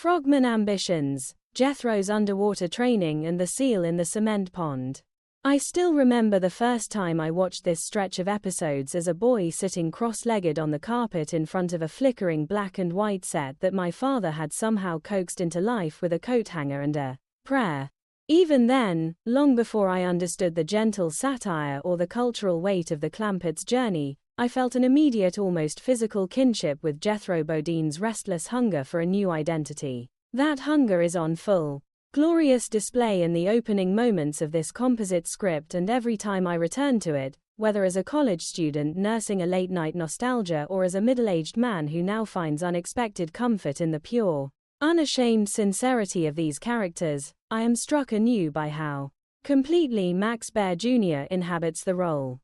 Frogman ambitions, Jethro's underwater training and the seal in the cement pond. I still remember the first time I watched this stretch of episodes as a boy sitting cross-legged on the carpet in front of a flickering black and white set that my father had somehow coaxed into life with a coat hanger and a prayer. Even then, long before I understood the gentle satire or the cultural weight of the Clampett's journey, I felt an immediate, almost physical kinship with Jethro Bodine's restless hunger for a new identity. That hunger is on full, glorious display in the opening moments of this composite script, and every time I return to it, whether as a college student nursing a late-night nostalgia or as a middle-aged man who now finds unexpected comfort in the pure, unashamed sincerity of these characters, I am struck anew by how completely Max Baer Jr. inhabits the role.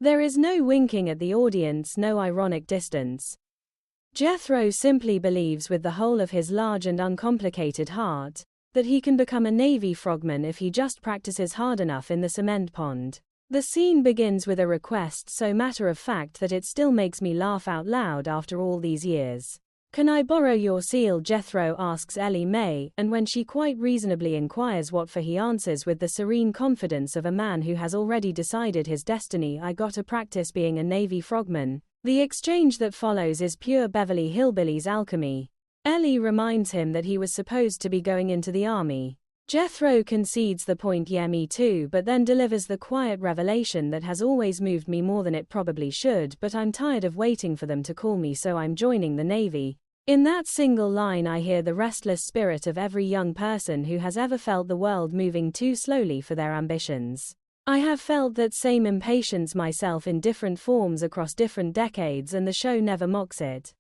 There is no winking at the audience, no ironic distance. Jethro simply believes with the whole of his large and uncomplicated heart that he can become a Navy frogman if he just practices hard enough in the cement pond. The scene begins with a request so matter-of-fact that it still makes me laugh out loud after all these years. "Can I borrow your seal?" Jethro asks Ellie Mae, and when she quite reasonably inquires what for, he answers with the serene confidence of a man who has already decided his destiny, "I gotta practice being a Navy frogman." The exchange that follows is pure Beverly Hillbillies alchemy. Ellie reminds him that he was supposed to be going into the army. Jethro concedes the point, "Yeah, me too," but then delivers the quiet revelation that has always moved me more than it probably should, "But I'm tired of waiting for them to call me, so I'm joining the Navy." In that single line I hear the restless spirit of every young person who has ever felt the world moving too slowly for their ambitions. I have felt that same impatience myself in different forms across different decades, and the show never mocks it.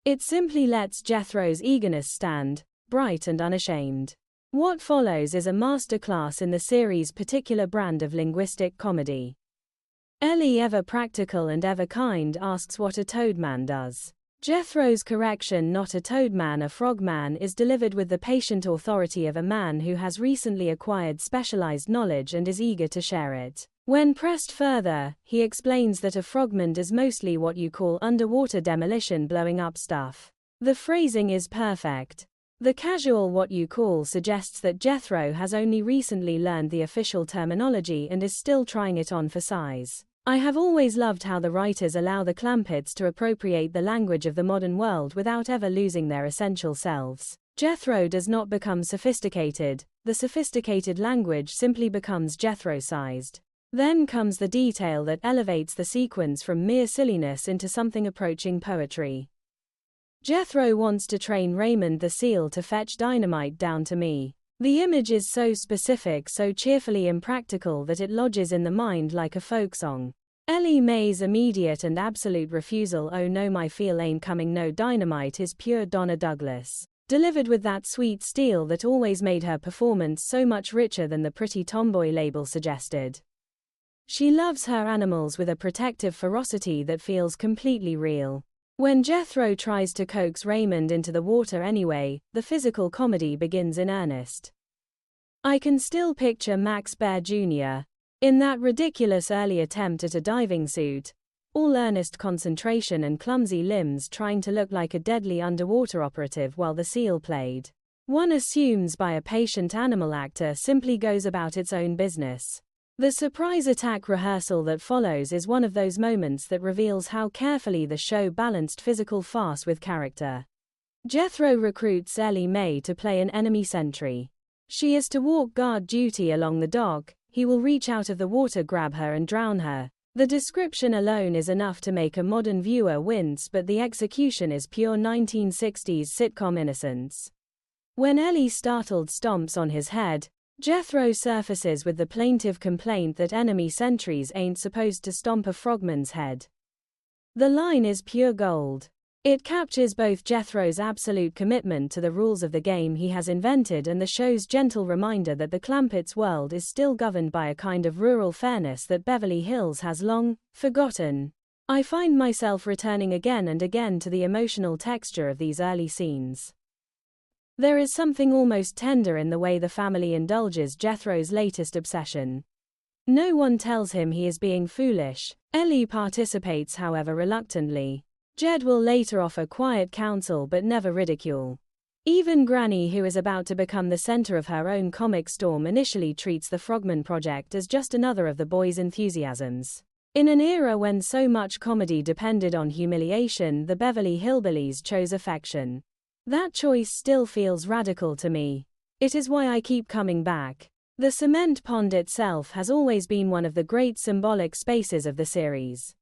It simply lets Jethro's eagerness stand, bright and unashamed. What follows is a masterclass in the series' particular brand of linguistic comedy. Ellie, ever practical and ever kind, asks what a toadman does. Jethro's correction, "Not a toadman, a frogman," is delivered with the patient authority of a man who has recently acquired specialized knowledge and is eager to share it. When pressed further, he explains that a frogman does mostly what you call underwater demolition, blowing up stuff. The phrasing is perfect. The casual "what you call" suggests that Jethro has only recently learned the official terminology and is still trying it on for size. I have always loved how the writers allow the Clampetts to appropriate the language of the modern world without ever losing their essential selves. Jethro does not become sophisticated, the sophisticated language simply becomes Jethro-sized. Then comes the detail that elevates the sequence from mere silliness into something approaching poetry. Jethro wants to train Raymond the seal to fetch dynamite down to me. The image is so specific, so cheerfully impractical that it lodges in the mind like a folk song. Ellie Mae's immediate and absolute refusal, "Oh no, my feel ain't coming no dynamite," is pure Donna Douglas, delivered with that sweet steel that always made her performance so much richer than the pretty tomboy label suggested. She loves her animals with a protective ferocity that feels completely real. When Jethro tries to coax Raymond into the water anyway, the physical comedy begins in earnest. I can still picture Max Baer Jr. in that ridiculous early attempt at a diving suit, all earnest concentration and clumsy limbs, trying to look like a deadly underwater operative while the seal played. One assumes by a patient animal actor simply goes about its own business. The surprise attack rehearsal that follows is one of those moments that reveals how carefully the show balanced physical farce with character. Jethro recruits Ellie Mae to play an enemy sentry. She is to walk guard duty along the dock. He will reach out of the water, grab her and drown her. The description alone is enough to make a modern viewer wince, but the execution is pure 1960s sitcom innocence. When Ellie startled stomps on his head, Jethro surfaces with the plaintive complaint that enemy sentries ain't supposed to stomp a frogman's head. The line is pure gold. It captures both Jethro's absolute commitment to the rules of the game he has invented and the show's gentle reminder that the Clampetts' world is still governed by a kind of rural fairness that Beverly Hills has long forgotten. I find myself returning again and again to the emotional texture of these early scenes. There is something almost tender in the way the family indulges Jethro's latest obsession. No one tells him he is being foolish. Ellie participates, however, reluctantly. Jed will later offer quiet counsel but never ridicule. Even Granny, who is about to become the center of her own comic storm, initially treats the Frogman Project as just another of the boys' enthusiasms. In an era when so much comedy depended on humiliation, the Beverly Hillbillies chose affection. That choice still feels radical to me. It is why I keep coming back. The cement pond itself has always been one of the great symbolic spaces of the series.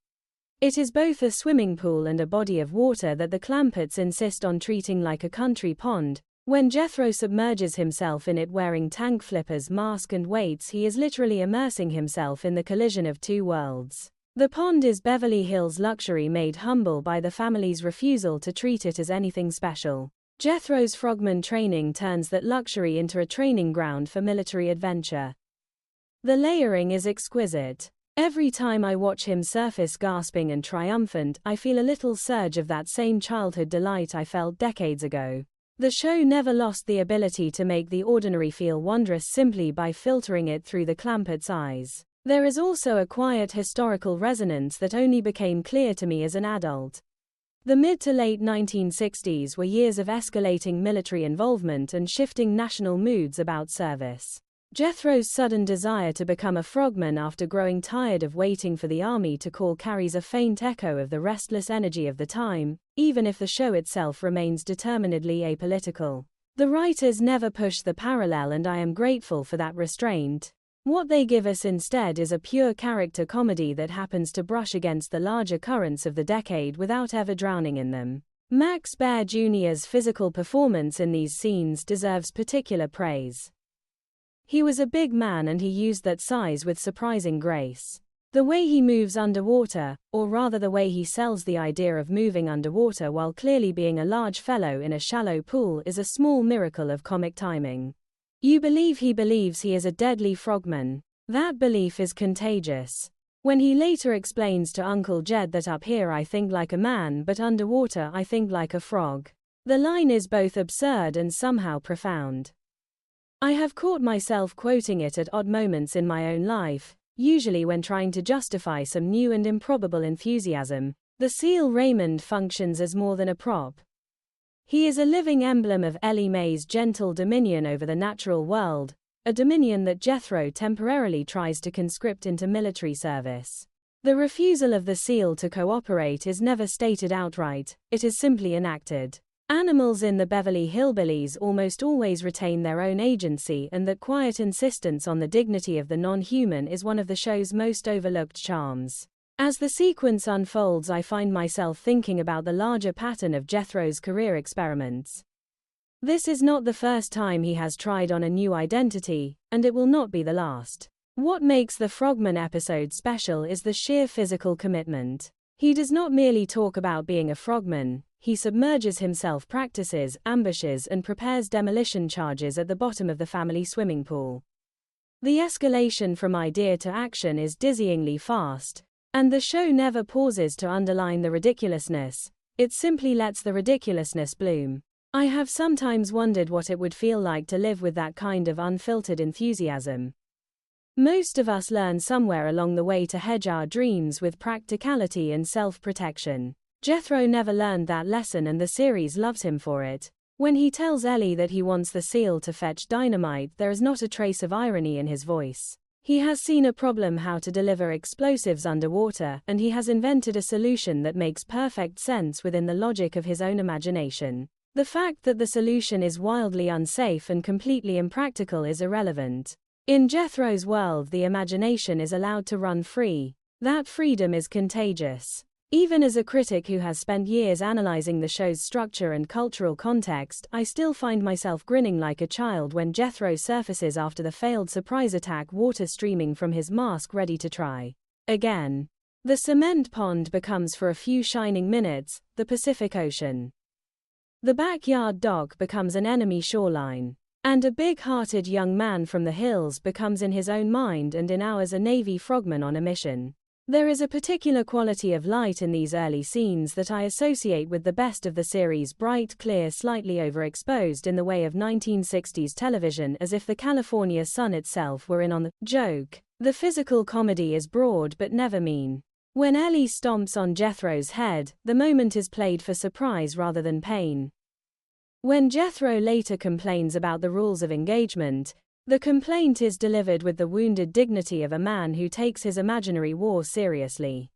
It is both a swimming pool and a body of water that the Clampetts insist on treating like a country pond. When Jethro submerges himself in it wearing tank flipper's mask and weights, he is literally immersing himself in the collision of two worlds. The pond is Beverly Hills luxury made humble by the family's refusal to treat it as anything special. Jethro's frogman training turns that luxury into a training ground for military adventure. The layering is exquisite. Every time I watch him surface gasping and triumphant, I feel a little surge of that same childhood delight I felt decades ago. The show never lost the ability to make the ordinary feel wondrous simply by filtering it through the Clampetts' eyes. There is also a quiet historical resonance that only became clear to me as an adult. The mid to late 1960s were years of escalating military involvement and shifting national moods about service. Jethro's sudden desire to become a frogman after growing tired of waiting for the army to call carries a faint echo of the restless energy of the time, even if the show itself remains determinedly apolitical. The writers never push the parallel, and I am grateful for that restraint. What they give us instead is a pure character comedy that happens to brush against the larger currents of the decade without ever drowning in them. Max Baer Jr.'s physical performance in these scenes deserves particular praise. He was a big man and he used that size with surprising grace. The way he moves underwater, or rather the way he sells the idea of moving underwater while clearly being a large fellow in a shallow pool, is a small miracle of comic timing. You believe he believes he is a deadly frogman. That belief is contagious. When he later explains to Uncle Jed that up here I think like a man but underwater I think like a frog. The line is both absurd and somehow profound. I have caught myself quoting it at odd moments in my own life, usually when trying to justify some new and improbable enthusiasm. The seal Raymond functions as more than a prop. He is a living emblem of Ellie Mae's gentle dominion over the natural world, a dominion that Jethro temporarily tries to conscript into military service. The refusal of the seal to cooperate is never stated outright, it is simply enacted. Animals in the Beverly Hillbillies almost always retain their own agency, and that quiet insistence on the dignity of the non-human is one of the show's most overlooked charms. As the sequence unfolds, I find myself thinking about the larger pattern of Jethro's career experiments. This is not the first time he has tried on a new identity, and it will not be the last. What makes the Frogman episode special is the sheer physical commitment. He does not merely talk about being a frogman, he submerges himself, practices, ambushes and prepares demolition charges at the bottom of the family swimming pool. The escalation from idea to action is dizzyingly fast, and the show never pauses to underline the ridiculousness, it simply lets the ridiculousness bloom. I have sometimes wondered what it would feel like to live with that kind of unfiltered enthusiasm. Most of us learn somewhere along the way to hedge our dreams with practicality and self-protection. Jethro never learned that lesson and the series loves him for it. When he tells Ellie that he wants the seal to fetch dynamite, there is not a trace of irony in his voice. He has seen a problem how to deliver explosives underwater, and he has invented a solution that makes perfect sense within the logic of his own imagination. The fact that the solution is wildly unsafe and completely impractical is irrelevant. In Jethro's world, the imagination is allowed to run free. That freedom is contagious. Even as a critic who has spent years analyzing the show's structure and cultural context, I still find myself grinning like a child when Jethro surfaces after the failed surprise attack, water streaming from his mask ready to try again. The cement pond becomes, for a few shining minutes, the Pacific Ocean. The backyard dock becomes an enemy shoreline. And a big-hearted young man from the hills becomes in his own mind and in ours a Navy frogman on a mission. There is a particular quality of light in these early scenes that I associate with the best of the series, bright, clear, slightly overexposed in the way of 1960s television, as if the California sun itself were in on the joke. The physical comedy is broad but never mean. When Ellie stomps on Jethro's head, the moment is played for surprise rather than pain. When Jethro later complains about the rules of engagement, the complaint is delivered with the wounded dignity of a man who takes his imaginary war seriously.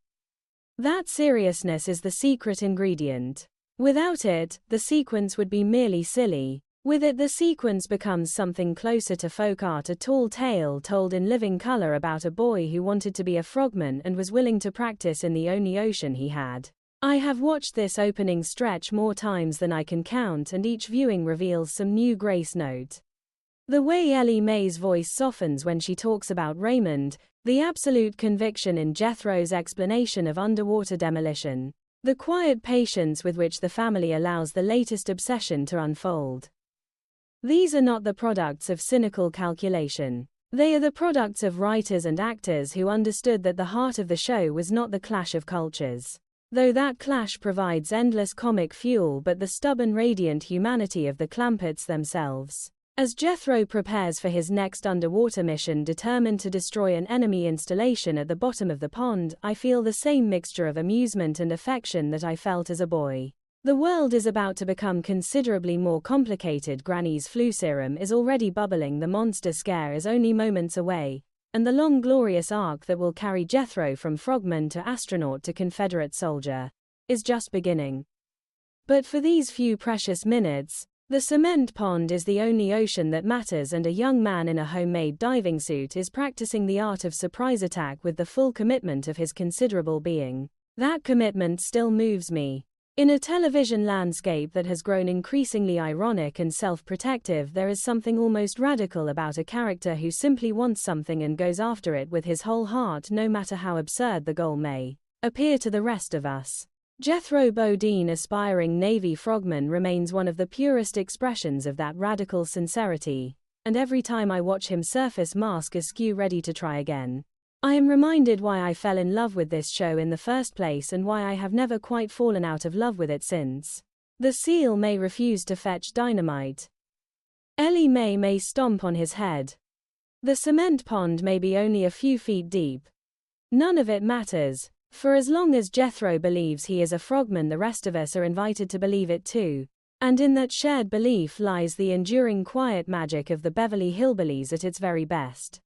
That seriousness is the secret ingredient. Without it, the sequence would be merely silly. With it, the sequence becomes something closer to folk art, a tall tale told in living color about a boy who wanted to be a frogman and was willing to practice in the only ocean he had. I have watched this opening stretch more times than I can count, and each viewing reveals some new grace note. The way Ellie Mae's voice softens when she talks about Raymond, the absolute conviction in Jethro's explanation of underwater demolition, the quiet patience with which the family allows the latest obsession to unfold. These are not the products of cynical calculation. They are the products of writers and actors who understood that the heart of the show was not the clash of cultures, though that clash provides endless comic fuel, but the stubborn, radiant humanity of the Clampetts themselves. As Jethro prepares for his next underwater mission, determined to destroy an enemy installation at the bottom of the pond, I feel the same mixture of amusement and affection that I felt as a boy. The world is about to become considerably more complicated. Granny's flu serum is already bubbling, the monster scare is only moments away, and the long glorious arc that will carry Jethro from frogman to astronaut to Confederate soldier is just beginning. But for these few precious minutes, the cement pond is the only ocean that matters, and a young man in a homemade diving suit is practicing the art of surprise attack with the full commitment of his considerable being. That commitment still moves me. In a television landscape that has grown increasingly ironic and self-protective, there is something almost radical about a character who simply wants something and goes after it with his whole heart, no matter how absurd the goal may appear to the rest of us. Jethro Bodine, aspiring Navy frogman, remains one of the purest expressions of that radical sincerity, and every time I watch him surface, mask askew, ready to try again, I am reminded why I fell in love with this show in the first place and why I have never quite fallen out of love with it since. The seal may refuse to fetch dynamite. Ellie Mae may stomp on his head. The cement pond may be only a few feet deep. None of it matters, for as long as Jethro believes he is a frogman, the rest of us are invited to believe it too. And in that shared belief lies the enduring quiet magic of the Beverly Hillbillies at its very best.